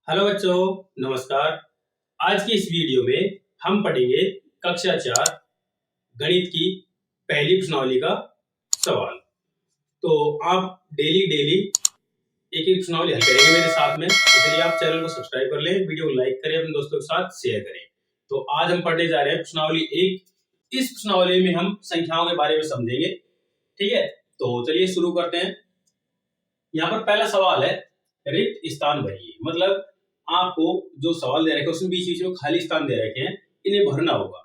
Hello बच्चों, नमस्कार। आज की इस वीडियो में हम पढ़ेंगे कक्षा 4 गणित की पहली प्रश्नावली का सवाल। तो आप डेली एक एक प्रश्नावली हल करेंगे मेरे साथ में, इसलिए आप चैनल को सब्सक्राइब कर लें, वीडियो को लाइक करें, अपने दोस्तों के साथ शेयर करें। तो आज हम पढ़ने जा रहे हैं प्रश्नावली 1। इस प्रश्नावली में हम संख्याओं के बारे में समझेंगे। ठीक है, तो चलिए शुरू करते हैं। यहाँ पर पहला सवाल है, रिक्त स्थान भरिए। मतलब आपको जो सवाल दे रखे हैं उसमें बीच बीच में खाली स्थान दे रखे हैं, इन्हें भरना होगा।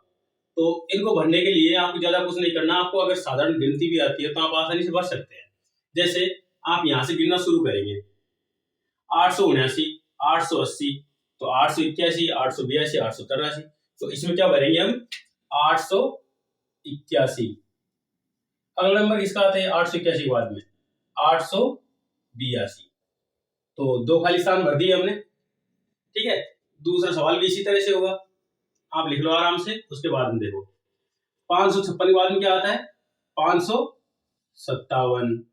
तो इनको भरने के लिए आपको ज्यादा कुछ नहीं करना। आपको अगर साधारण गिनती भी आती है तो आप आसानी से भर सकते हैं। जैसे आप यहाँ से गिनना शुरू करेंगे, 879, 880, तो 881, 882, 883। तो इसमें क्या भरेंगे हम? 881। अगला नंबर किसका आता है? 881 के बाद में 882। तो 2 खाली स्थान भर दिए हमने। ठीक है, दूसरा सवाल भी इसी तरह से होगा। आप लिख लो आराम से, उसके बाद में देखो 556 के बाद में क्या आता है? 557।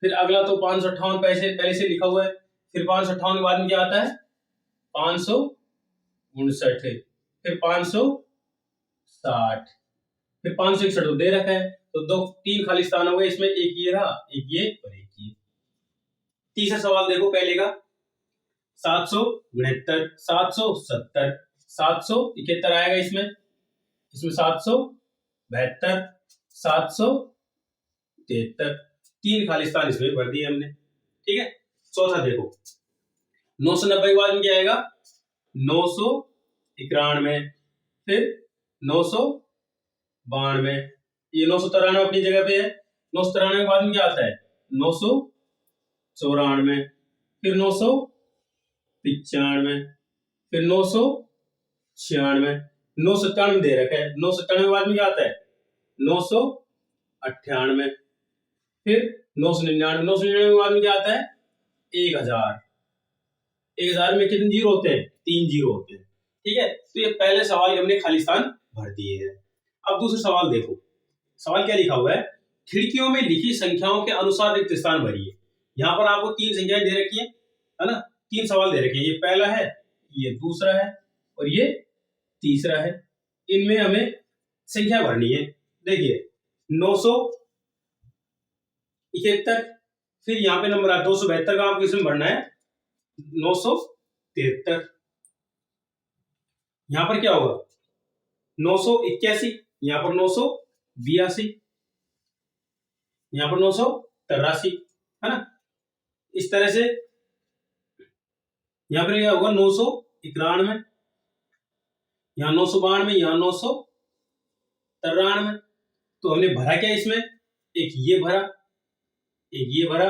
फिर अगला तो 558 पहले से लिखा हुआ है। फिर 558 के बाद में क्या आता है? 559। फिर 560। फिर 561 तो दे रखा है, तो 3 खाली स्थान हो गए इसमें। एक ये रहा, एक ये और एक ये। तीसरा सवाल देखो पहले का, 769, 770, 771 आएगा इसमें 772, 773। 3 खाली स्थान इसमें भर दिए हमने। ठीक है, चौथा देखो 990 के बाद में क्या आएगा? 991। फिर 992। ये 993 अपनी जगह पे है। 993 के बाद में क्या आता है? 994। फिर 995। फिर 996। 997 दे रखा है। 997 के बाद में क्या आता है? 998। फिर 999। 999 के बाद में क्या आता है? 1000। 1000 में कितने जीरो होते हैं? 3 जीरो होते हैं। ठीक है, तो ये पहले सवाल हमने खाली स्थान भर दिए हैं। अब दूसरा सवाल देखो, सवाल क्या लिखा हुआ है? खिड़कियों में लिखी संख्याओं के अनुसार रिक्त स्थान भरिए। यहाँ पर आपको 3 संख्याएं दे रखी है ना? 3 सवाल दे रखे हैं। ये पहला है, ये दूसरा है और ये तीसरा है। इनमें हमें संख्या भरनी है। देखिए 971। फिर यहाँ पे नंबर आता है 272 का, आपको इसमें भरना है 973। यहाँ पर क्या होगा? 981, यहाँ पर 982, यहाँ पर 983, है ना? इस तरह से यहाँ पर क्या होगा? 991, यहाँ 992, यहाँ 993। तो हमने भरा क्या इसमें? एक ये भरा, एक ये भरा,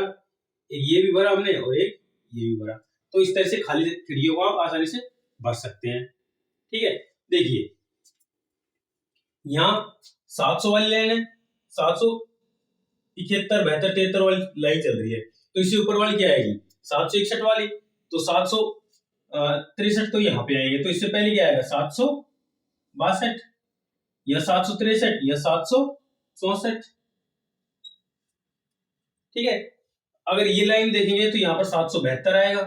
एक ये भी भरा हमने और एक ये भी भरा। तो इस तरह से खाली खिड़कियों को आप आसानी से भर सकते हैं। ठीक है, देखिए यहाँ 700 वाली लाइन है, 771, 72, 73 वाली लाइन चल रही है। तो इससे ऊपर वाली क्या आएगी? 761 वाली। तो 763 तो यहाँ पे आएंगे। तो इससे पहले क्या आएगा? 762 या 763 या 764। ठीक है, अगर ये लाइन देखेंगे तो यहाँ पर 772 आएगा,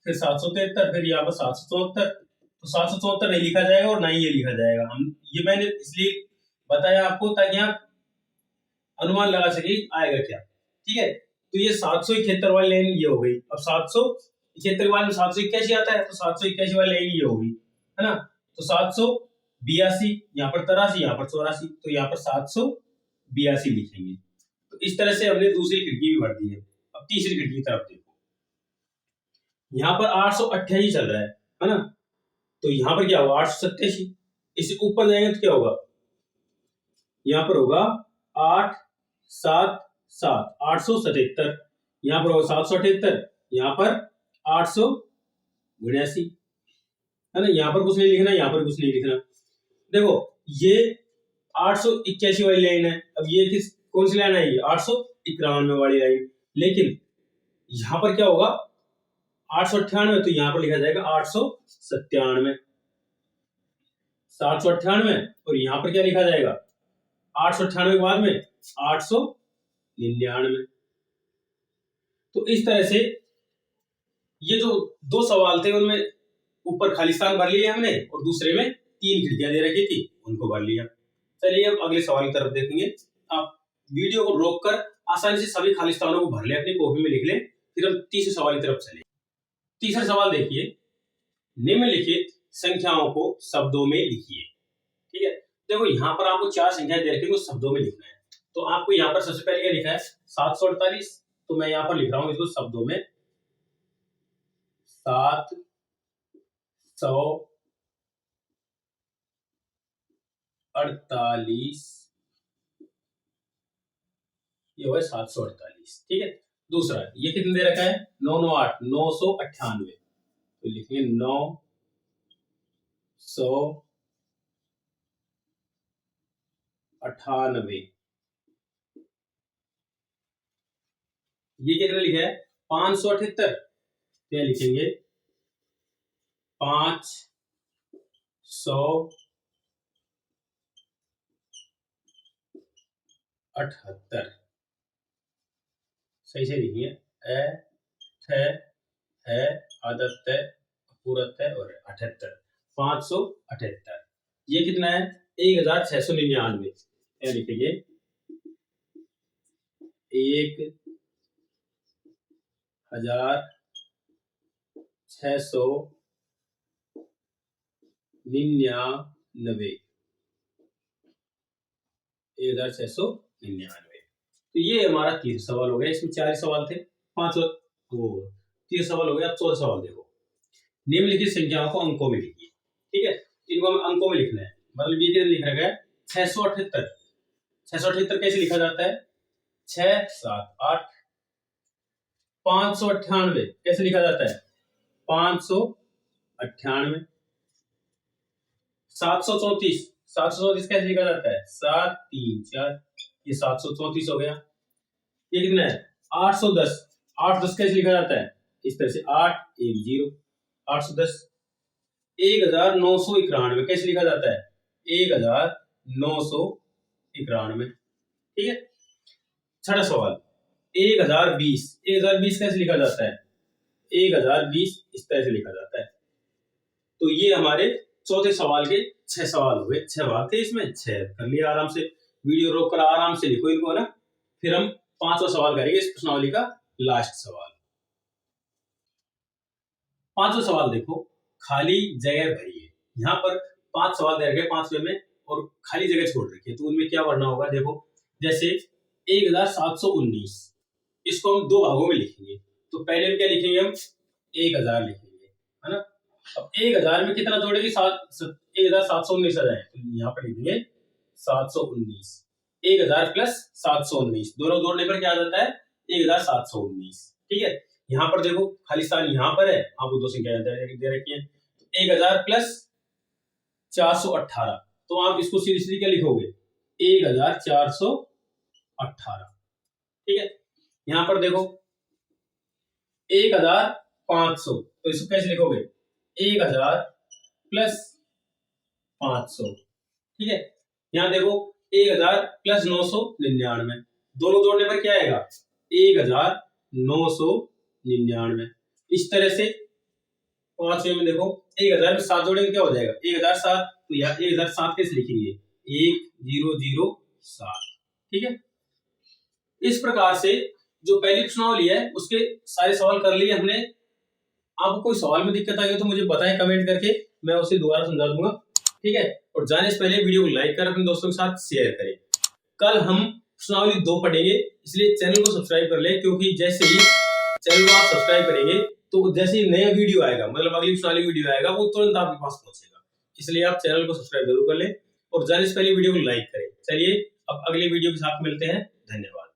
फिर 773, फिर यहाँ पर 774। तो 774 नहीं लिखा जाएगा और ना ही ये लिखा जाएगा। ये मैंने इसलिए बताया आपको ताकि आप अनुमान लगा सके आएगा क्या। ठीक है, तो ये 771 वाली लाइन ये हो गई। अब 771 के बाद में 781 आता है, तो 781 वाली लाइन ये होगी, है ना? तो 782, यहाँ पर 83, यहाँ पर 84, तो यहाँ पर 782 लिखेंगे। तो इस तरह से हमने दूसरी खिड़की भी भर दी है। अब तीसरी खिड़की की तरफ देखो, यहाँ पर 888 चल रहा है ना? तो यहाँ पर क्या होगा? 887। इससे ऊपर जाएंगे तो क्या होगा? यहाँ पर होगा 877, 877। यहाँ पर होगा 778, यहाँ पर 879, है ना? यहाँ पर कुछ नहीं लिखना, यहाँ पर कुछ नहीं लिखना। देखो ये 881 वाली लाइन है। अब ये कौन सी लाइन आएगी? 891 वाली लाइन। लेकिन यहाँ पर क्या होगा? 898, तो यहाँ पर लिखा जाएगा 897, 798। और यहाँ पर क्या लिखा जाएगा? 898 के बाद में 899। तो इस तरह से ये जो दो सवाल थे उनमें ऊपर खाली स्थान भर लिया हमने और दूसरे में 3 खिड़कियां दे रखी थी, उनको भर लिया। चलिए अब अगले सवाल की तरफ देखेंगे। आप वीडियो को रोककर आसानी से सभी खाली स्थानों को भर ले, अपनी कॉपी में लिख ले, फिर हम तीसरे सवाल की तरफ चले। तीसरा सवाल देखिए, निम्नलिखित संख्याओं को शब्दों में लिखिए। ठीक है, देखो यहाँ पर आपको 4 संख्याएं दे रखी है, शब्दों में लिखना है। तो आपको यहाँ पर सबसे पहले क्या लिखा है 748, तो मैं यहाँ पर लिख रहा हूं इसको शब्दों में 748, ये हुआ 748। ठीक है, दूसरा ये कितने दे रखा है 998, 998, तो लिखेंगे 998। ये कितने लिखा है 578, तो यह लिखेंगे 578। सही से लिखिए, आदत है, पूरत है और 78, 578। ये कितना है 1699, यह लिखेंगे 1699, 1699। तो ये हमारा तीसरा सवाल हो गया। इसमें 4 सवाल थे, 5 और 3 सवाल हो गया। अब 14 सवाल देखो, निम्नलिखित संख्याओं को अंकों में लिखिए। ठीक है, इनको हमें अंकों में लिखना है, मतलब ये क्या लिख रखा है 678। 678 कैसे लिखा जाता है 6 7 8। 598 कैसे लिखा जाता है 598। 734 कैसे लिखा जाता है 7 3 4, ये 734 हो गया। ये कितना है 810, 810 कैसे लिखा जाता है इस तरह से 8 1 0, 810। 1991 कैसे लिखा जाता है 1991। ठीक है, छठा सवाल 1020, 1020 कैसे लिखा जाता है 1020, इस तरह से लिखा जाता है। तो ये हमारे चौथे सवाल के 6 सवाल हुए। 6 भाग थे, इसमें 6 कर लिया आराम से। वीडियो रोक कर आराम से लिखो इनको ना, फिर हम 5वां सवाल करेंगे इस प्रश्नावली का लास्ट सवाल। 5वां सवाल देखो, खाली जगह भरिए। यहाँ पर 5 सवाल दे रखे 5वें में और खाली जगह छोड़ रखी है, तो उनमें क्या भरना होगा देखो। जैसे 1719, इसको हम 2 भागों में लिखेंगे। तो पहले में क्या लिखेंगे हम 1000 लिखेंगे, है ना। अब 1000 में कितना जोड़ेंगे 1719 आ जाए, तो यहाँ पर लिखेंगे 719। 1000 प्लस 719 दोनों जोड़ने पर क्या आ जाता है 1719। ठीक है, यहाँ पर देखो खाली स्थान यहाँ पर है, आपको 2 संख्या दे रखी है। 1000 प्लस 418, तो आप इसको सीधी सीधी क्या लिखोगे 1418। ठीक है, यहाँ पर देखो 1500, तो इसको कैसे लिखोगे 1000 प्लस 500। ठीक है, यहाँ देखो 1000 प्लस 999, दोनों जोड़ने पर क्या आएगा 1999। इस तरह से 5वें में देखो 1000 में 7 जोड़ेंगे क्या हो जाएगा 1007, तो यहाँ 1007 कैसे लिखेंगे 1007। ठीक है, इस प्रकार से जो पहली प्रश्नावली है उसके सारे सवाल कर लिए हमने। आपको कोई सवाल में दिक्कत आई हो तो मुझे बताएं कमेंट करके, मैं उसे दोबारा समझा दूंगा। ठीक है, और जाने से पहले वीडियो को लाइक कर अपने दोस्तों के साथ शेयर करें। कल हम प्रश्नावली 2 पढ़ेंगे, इसलिए चैनल को सब्सक्राइब कर लें, क्योंकि जैसे ही चैनल को आप सब्सक्राइब करेंगे तो जैसे ही नया वीडियो आएगा, मतलब अगली प्रश्नावली वीडियो आएगा, वो तुरंत आपके पास पहुंचेगा। इसलिए आप चैनल को सब्सक्राइब जरूर कर लें और जाने से पहले वीडियो को लाइक करें। चलिए अब अगले वीडियो के साथ मिलते हैं, धन्यवाद।